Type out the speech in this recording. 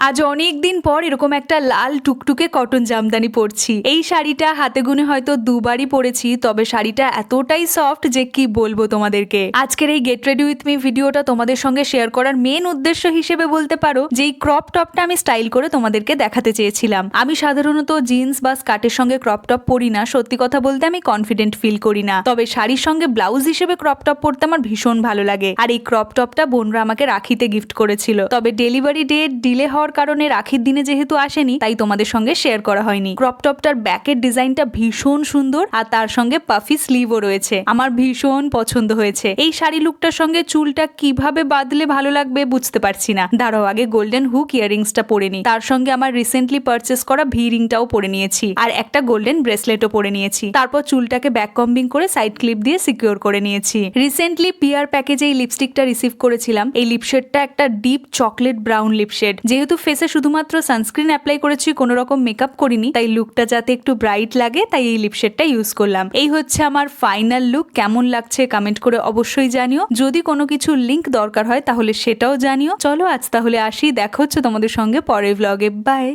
আজ অনেক দিন পর এরকম একটা লাল টুকটুকে কটন জামদানি পরছি। এই শাড়িটা হাতে গুনে হয়তো দুবারই পরেছি, তবে শাড়িটা এতটাই সফট যে কি বলবো তোমাদেরকে। আজকের এই গেট রেডি উইথ মি ভিডিওটা তোমাদের সঙ্গে শেয়ার করার মেন উদ্দেশ্য হিসেবে বলতে পারো যে এই ক্রপ টপটা আমি স্টাইল করে তোমাদেরকে দেখাতে চেয়েছিলাম। আমি সাধারণত জিন্স বা স্কার্টের সঙ্গে ক্রপ টপ পরি না, সত্যি কথা বলতে আমি কনফিডেন্ট ফিল করি না, তবে শাড়ির সঙ্গে ব্লাউজ হিসেবে ক্রপ টপ পরতে আমার ভীষণ ভালো লাগে। আর এই ক্রপ টপটা বোনরা আমাকে রাখিতে গিফট করেছিল, তবে ডেলিভারি ডেট ডিলে হওয়ার কারণে রাখির দিনে যেহেতু আসেনি তাই তোমাদের সঙ্গে শেয়ার করা হয়নি। ক্রপ টপটার ব্যাকের ডিজাইনটা ভীষণ সুন্দর আর তার সঙ্গে পাফি স্লিভও রয়েছে, আমার ভীষণ পছন্দ হয়েছে। এই শাড়ি লুকটার সঙ্গে চুলটা কিভাবে বাঁধলে ভালো লাগবে বুঝতে পারছি না। দাঁড়াও আগে গোল্ডেন হুক ইয়ারিংসটা পরে নি, তার সঙ্গে আমার রিসেন্টলি পারচেস করা ভি রিংটাও পরে নিয়েছি আর একটা গোল্ডেন ব্রেসলেটও পরে নিয়েছি। তারপর চুলটাকে ব্যাক কম্বিং করে সাইড ক্লিপ দিয়ে সিকিউর করে নিয়েছি। রিসেন্টলি পিআর প্যাকেজে এই লিপস্টিকটা রিসিভ করেছিলাম। এই লিপশেডটা একটা ডিপ চকলেট ব্রাউন লিপশেড। যেহেতু ফেসে শুধুমাত্র সানস্ক্রিন অ্যাপ্লাই করেছি, কোনো রকম মেকআপ করিনি, তাই লুকটা যাতে একটু ব্রাইট লাগে তাই এই লিপশেডটা ইউজ করলাম। এই হচ্ছে আমার ফাইনাল লুক। কেমন লাগছে কমেন্ট করে অবশ্যই জানিও। যদি কোনো কিছু লিংক দরকার হয় তাহলে সেটাও জানিও। চলো আজ তাহলে আসি, দেখা হচ্ছে তোমাদের সঙ্গে পরের ব্লগে। বাই।